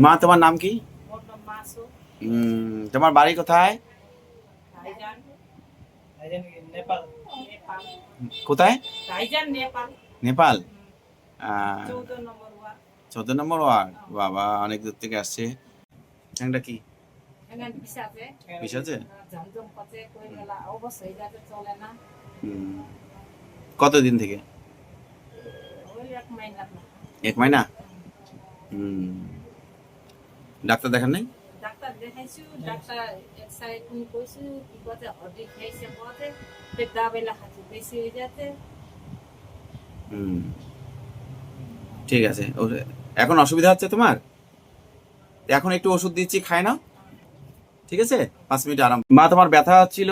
মা তোমার নাম কি? মোর নাম মাসু। তোমার বাড়ি কোথায়? ভাইজান। নেপাল। নেপাল। কোথায়? ভাইজান নেপাল। নেপাল। 14 নম্বর ওয়ার্ড। 14 নম্বর ওয়ার্ড। বাবা অনেক দূর থেকে আসছে। এটা কি এখানে পিসাতে বিষ আছে? ঝমঝম করছে কই গেলা অবশ্যই যাতে চলে না। কতদিন থেকে? ওই 1 মাইনা না। 1 মাইনা। ডাক্তার দেখান নাই? ডাক্তার দেখাইছো ডাক্তার এক সাইড কোন কইছো কি কথা হডি খাইছে বলতে পেট দাবেলা খাচ্ছে বেশি হয়ে যাচ্ছে। ঠিক আছে। এখন অসুবিধা হচ্ছে তোমার? এখন একটু ওষুধ দিচ্ছি, খায় না? ঠিক আছে, 5 মিনিট আরাম। মা তোমার ব্যথা হচ্ছিল,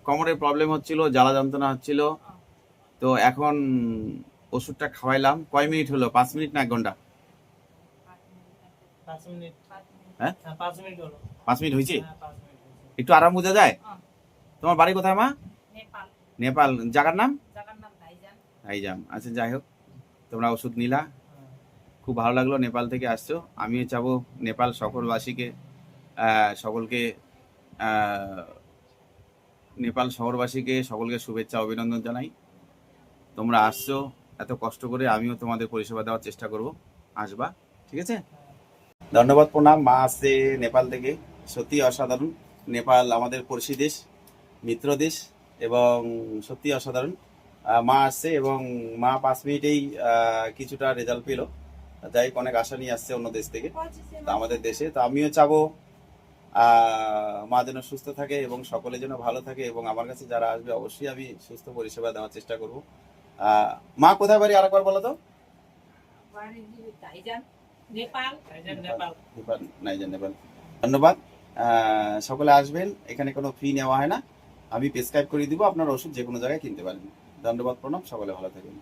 কোমরের প্রবলেম হচ্ছিল, জ্বালা যন্ত্রণা হচ্ছিল, তো এখন ওষুধটা খাওয়াইলাম। কয় মিনিট হলো? 5 মিনিট না 1 ঘন্টা? 5 মিনিট। হ্যাঁ 5 মিনিট হলো। 5 মিনিট হয়েছে? 5 মিনিট হয়েছে। একটু আরাম বোঝা যায়? তোমার বাড়ি কোথায় মা? নেপাল। নেপাল। জায়গার নাম? জায়গার নাম ভাইজান। ভাইজান। আচ্ছা, যাই হোক, তোমরা ওষুধ নিলা, খুব ভালো লাগলো। নেপাল থেকে আসছো। আমিও চাবো নেপাল সকলবাসীকে সকলকে নেপাল শহরবাসীকে সকলকে শুভেচ্ছা অভিনন্দন জানাই। তোমরা আসছো এত কষ্ট করে, আমিও তোমাদের পরিষেবা দেওয়ার চেষ্টা করব। আসবা, ঠিক আছে? ধন্যবাদ, প্রণাম। মা আসছে নেপাল থেকে, সত্যি অসাধারণ। নেপাল আমাদের পড়শি দেশ, মিত্র দেশ, এবং সত্যি অসাধারণ। মা আসছে এবং মা 5 মিনিটেই কিছুটা রেজাল্ট পেলো। যাই হোক, অনেক আশা নিয়ে আসছে অন্য দেশ থেকে তো আমাদের দেশে। তো আমিও চাবো মা যেন সুস্থ থাকে এবং সকলে যেন ভালো থাকে, এবং আমার কাছে যারা আসবে অবশ্যই আমি সুস্থ পরিষেবা দেওয়ার চেষ্টা করব। মা কোথায় বাড়ি আরেকবার বলো তো? বাড়ি ভাইজান নেপাল। ভাইজান নেপাল। নেপাল, নাইজার নেপাল। ধন্যবাদ। সকলে আসবেন, এখানে কোনো ফি নেওয়া হয় না, আমি প্রেসক্রাইব করে দিব, আপনার ওষুধ যে কোনো জায়গায় কিনতে পারেন। ধন্যবাদ, প্রণাম, সকলে ভালো থাকবেন।